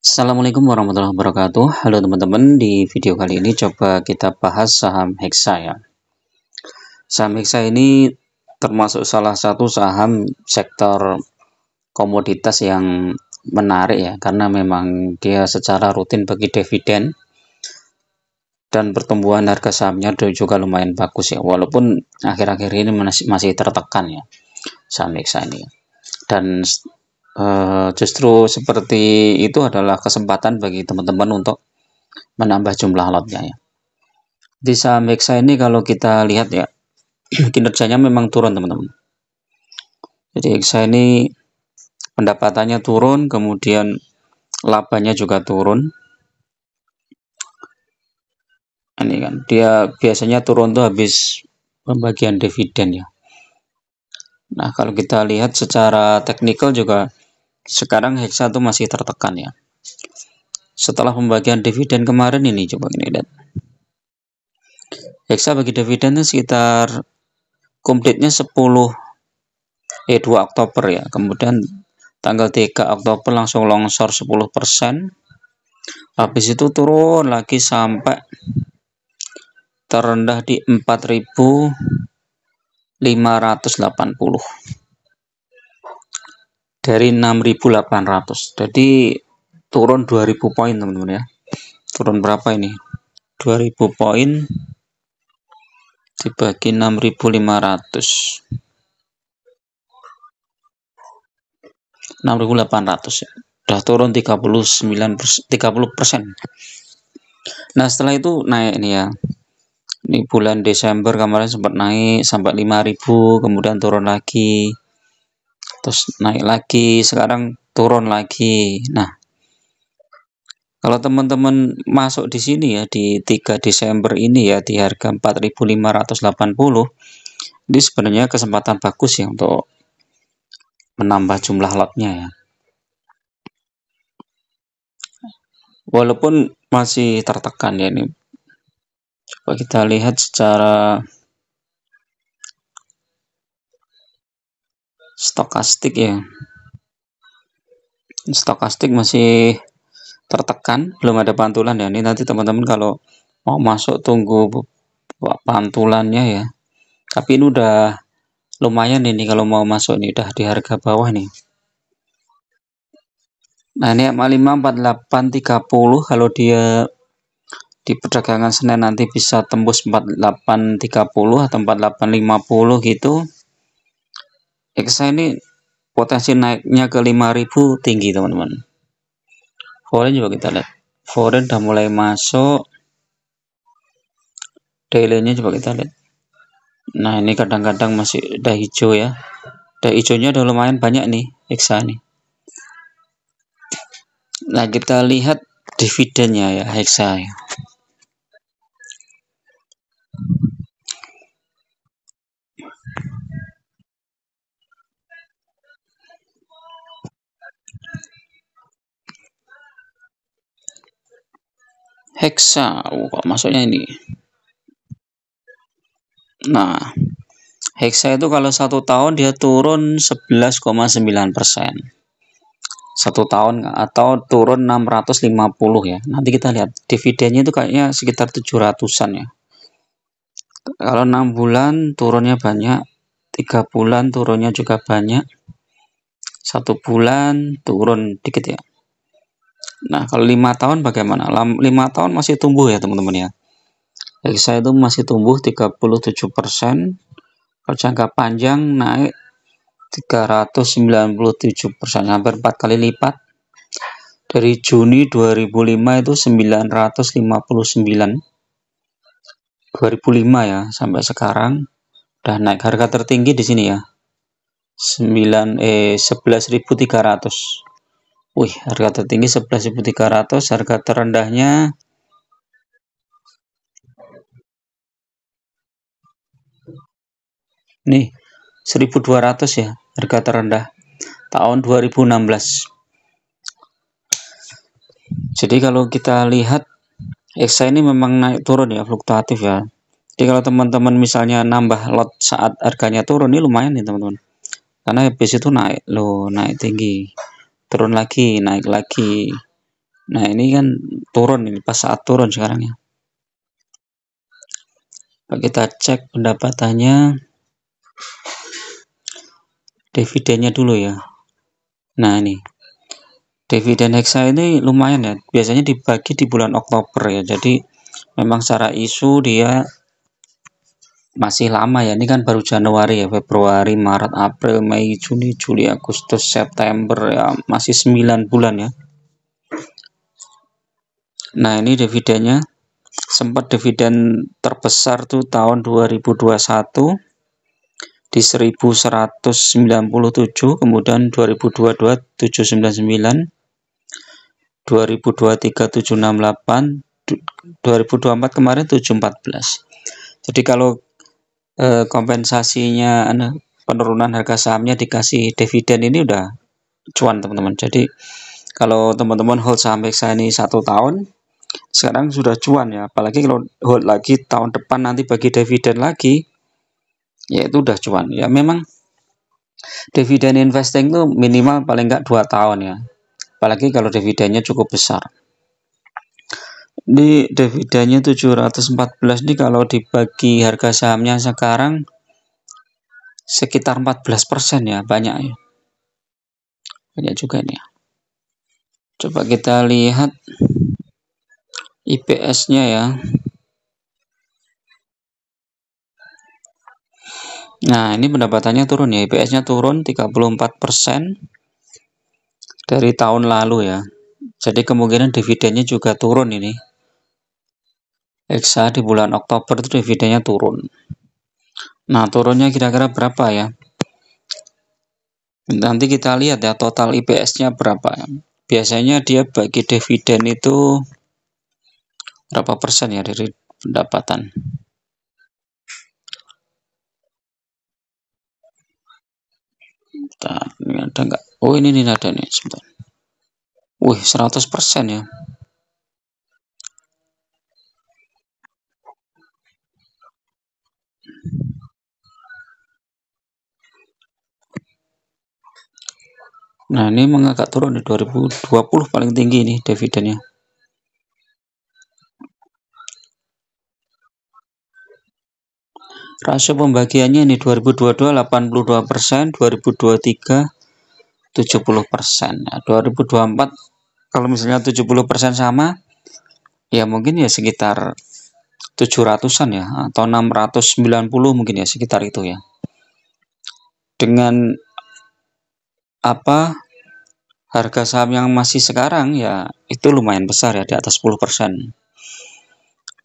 Assalamualaikum warahmatullahi wabarakatuh. Halo teman-teman, di video kali ini coba kita bahas saham Hexa ya. Saham Hexa ini termasuk salah satu saham sektor komoditas yang menarik ya, karena memang dia secara rutin bagi dividen dan pertumbuhan harga sahamnya juga lumayan bagus ya, walaupun akhir-akhir ini masih tertekan ya saham Hexa ini. Dan justru seperti itu adalah kesempatan bagi teman-teman untuk menambah jumlah lotnya ya. Di saham Hexa ini kalau kita lihat ya, kinerjanya memang turun teman-teman. Jadi Hexa ini pendapatannya turun, kemudian labanya juga turun. Ini kan dia biasanya turun tuh habis pembagian dividen ya. Nah, kalau kita lihat secara teknikal juga sekarang Hexa tuh masih tertekan ya. Setelah pembagian dividen kemarin ini, coba ini lihat. Hexa bagi dividennya sekitar komplitnya 2 Oktober ya. Kemudian tanggal 3 Oktober langsung longsor 10%. Habis itu turun lagi sampai terendah di 4.580 dari 6.800. Jadi turun 2.000 poin teman-teman ya. Turun berapa ini? 2.000 poin dibagi 6.500. 6.800 ya. Udah turun 30%. Nah, setelah itu naik nih ya. Ini bulan Desember kemarin sempat naik sampai 5.000, kemudian turun lagi. Terus naik lagi, sekarang turun lagi. Nah, kalau teman-teman masuk di sini ya di 3 Desember ini ya di harga 4.580, ini sebenarnya kesempatan bagus ya untuk menambah jumlah lotnya ya. Walaupun masih tertekan ya ini. Coba kita lihat secara stokastik ya. Stokastik masih tertekan, belum ada pantulan ya. Ini nanti teman-teman kalau mau masuk tunggu pantulannya ya. Tapi ini udah lumayan ini kalau mau masuk ini udah di harga bawah nih. Nah, ini MA5 4830 kalau dia di perdagangan Senin nanti bisa tembus 4830 atau 4850 gitu. Hexa ini potensi naiknya ke 5.000 tinggi teman-teman. Foreign juga kita lihat. Foreign udah mulai masuk. Daily-nya coba kita lihat. Nah, ini kadang-kadang masih udah hijau ya. Udah hijaunya udah lumayan banyak nih Hexa nih. Nah, kita lihat dividennya ya Hexa ya. Hexa, kok masuknya ini. Nah, Hexa itu kalau 1 tahun dia turun 11,9%. 1 tahun atau turun 650 ya. Nanti kita lihat dividennya itu kayaknya sekitar 700-an ya. Kalau 6 bulan turunnya banyak, 3 bulan turunnya juga banyak, 1 bulan turun dikit ya. Nah, kalau 5 tahun bagaimana? 5 tahun masih tumbuh ya teman-teman ya. Hexa itu masih tumbuh 37%. Kalau jangka panjang naik 397%, hampir 4 kali lipat. Dari Juni 2005 itu 959. 2005 ya sampai sekarang udah naik. Harga tertinggi di sini ya. 11.300. Wih, harga tertinggi 11.300, harga terendahnya nih 1.200 ya, harga terendah tahun 2016. Jadi kalau kita lihat Hexa ini memang naik turun ya, fluktuatif ya. Jadi kalau teman-teman misalnya nambah lot saat harganya turun, ini lumayan nih teman-teman. Karena habis itu naik loh, naik tinggi. turun lagi, naik lagi. Nah, ini kan turun ini pas saat turun sekarang ya. Kita cek pendapatannya, dividennya dulu ya. Nah, ini dividen Hexa ini lumayan ya, biasanya dibagi di bulan Oktober ya. Jadi memang secara isu dia masih lama ya, ini kan baru Januari ya, Februari, Maret, April, Mei, Juni, Juli, Agustus, September ya, masih 9 bulan ya. Nah, ini dividennya sempat dividen terbesar tuh tahun 2021 di 1197, kemudian 2022 799, 2023 768, 2024 kemarin 714. Jadi kalau kompensasinya penurunan harga sahamnya dikasih dividen ini udah cuan teman-teman. Jadi kalau teman-teman hold saham Hexa ini 1 tahun, sekarang sudah cuan ya. Apalagi kalau hold lagi tahun depan nanti bagi dividen lagi, ya itu udah cuan. Ya memang dividen investing itu minimal paling nggak 2 tahun ya. Apalagi kalau dividennya cukup besar. Di dividennya 714 nih, kalau dibagi harga sahamnya sekarang sekitar 14% ya, banyak ya. Banyak juga nih ya. Coba kita lihat IPS-nya ya. Nah, ini pendapatannya turun ya, IPS-nya turun 34% dari tahun lalu ya. Jadi kemungkinan dividennya juga turun ini. Hexa di bulan Oktober itu dividennya turun. Nah, turunnya kira-kira berapa ya? Nanti kita lihat ya total IPS-nya berapa ya. Biasanya dia bagi dividen itu berapa persen ya dari pendapatan. Bentar, ini ada nggak? Oh, ini nih ada nih, sebentar. Wih, 100% ya. Nah, ini agak turun di 2020 paling tinggi nih dividennya. Rasio pembagiannya ini 2022 82%, 2023 70%. Nah, 2024 kalau misalnya 70% sama, ya mungkin ya sekitar 700-an ya, atau 690 mungkin ya, sekitar itu ya. Dengan apa harga saham yang masih sekarang ya itu lumayan besar ya, di atas 10%.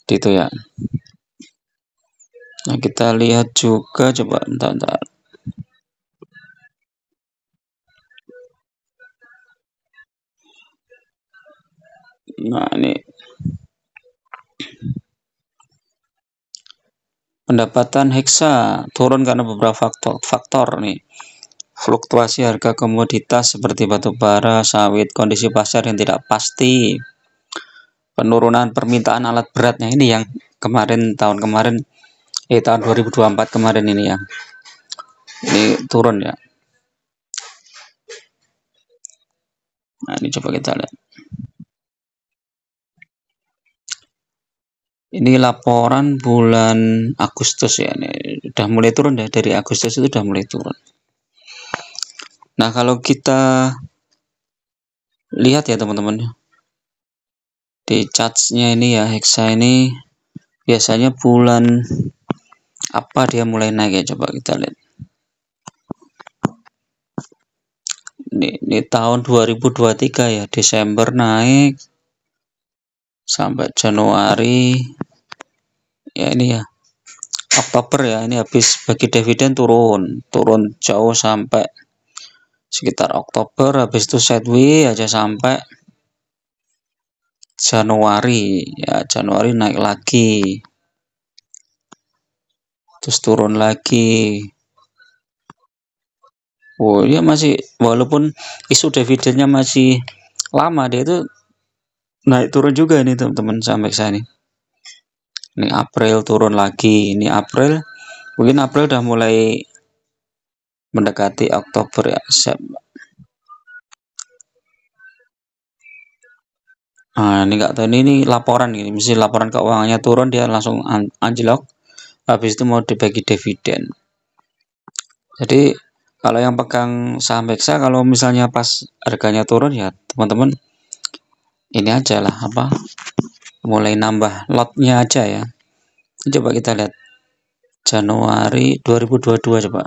Gitu ya. Nah, kita lihat juga, coba bentar. Nah, ini pendapatan Hexa turun karena beberapa faktor nih. Fluktuasi harga komoditas seperti batu bara, sawit, kondisi pasar yang tidak pasti, penurunan permintaan alat beratnya ini yang tahun 2024 kemarin ini ya. Ini turun ya. Nah, ini coba kita lihat. Ini laporan bulan Agustus ya. Ini udah mulai turun ya, dari Agustus itu udah mulai turun. Nah, kalau kita lihat ya teman-teman, di chartsnya ini ya, Hexa ini biasanya bulan apa dia mulai naik ya, coba kita lihat. Ini tahun 2023 ya, Desember naik sampai Januari ya, ini ya Oktober ya, ini habis bagi dividen turun jauh sampai sekitar Oktober, habis itu sideways aja sampai Januari ya. Januari naik lagi, terus turun lagi. Oh, dia masih, walaupun isu dividennya masih lama, dia itu naik turun juga nih teman-teman sampai sini. Ini April turun lagi, ini April, mungkin April udah mulai mendekati Oktober ya. Nah, ini nggak tahu ini laporan ini, mesti laporan keuangannya turun dia langsung anjlok, habis itu mau dibagi dividen. Jadi kalau yang pegang saham Hexa, kalau misalnya pas harganya turun ya teman-teman ini aja lah apa, mulai nambah lotnya aja ya. Coba kita lihat Januari 2022 coba.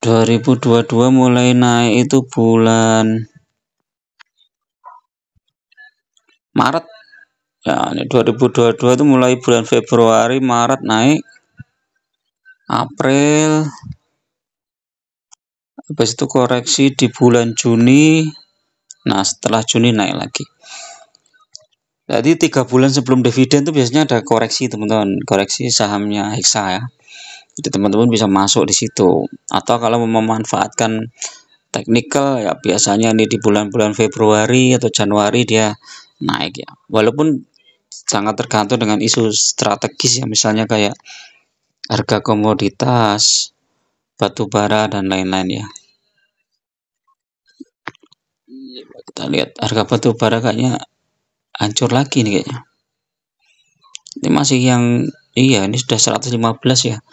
2022 mulai naik itu bulan Maret. Ya, ini 2022 itu mulai bulan Februari, Maret naik, April, habis itu koreksi di bulan Juni. Nah, setelah Juni naik lagi. Jadi 3 bulan sebelum dividen itu biasanya ada koreksi teman-teman, koreksi sahamnya Hexa ya. Jadi teman-teman bisa masuk di situ. Atau kalau memanfaatkan teknikal ya biasanya ini di bulan-bulan Februari atau Januari dia naik ya. Walaupun sangat tergantung dengan isu strategis ya, misalnya kayak harga komoditas, batu bara dan lain-lain ya. Kita lihat harga batu bara kayaknya hancur lagi nih kayaknya. Ini masih yang iya, ini sudah 115 ya.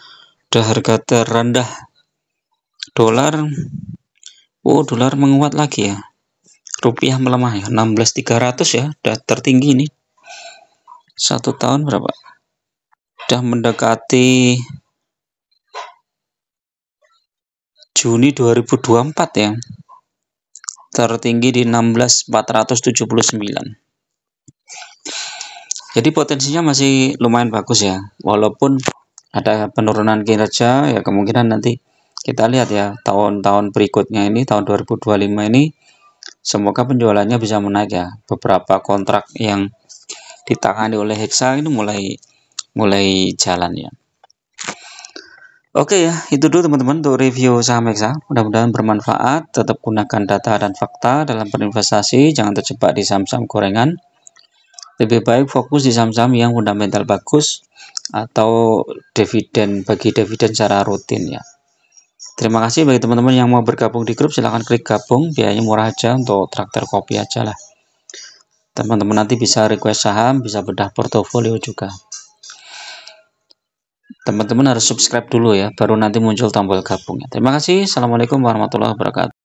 Udah harga terendah dolar. Oh, dolar menguat lagi ya. Rupiah melemah ya, 16.300 ya, udah tertinggi ini. 1 tahun berapa? Udah mendekati Juni 2024 ya. Tertinggi di 16.479. Jadi potensinya masih lumayan bagus ya. Walaupun ada penurunan kinerja ya, kemungkinan nanti kita lihat ya tahun-tahun berikutnya ini, tahun 2025 ini semoga penjualannya bisa menaik ya. Beberapa kontrak yang ditangani oleh Hexa ini mulai jalan ya. Oke ya, itu dulu teman-teman untuk review saham Hexa. Mudah-mudahan bermanfaat. Tetap gunakan data dan fakta dalam berinvestasi, jangan terjebak di saham-saham gorengan. Lebih baik fokus di saham-saham yang fundamental bagus atau bagi dividen secara rutin ya. Terima kasih bagi teman-teman yang mau bergabung di grup, silahkan klik gabung, biayanya murah aja, untuk traktir kopi aja lah. Teman-teman nanti bisa request saham, bisa bedah portofolio juga. Teman-teman harus subscribe dulu ya, baru nanti muncul tombol gabungnya. Terima kasih. Assalamualaikum warahmatullahi wabarakatuh.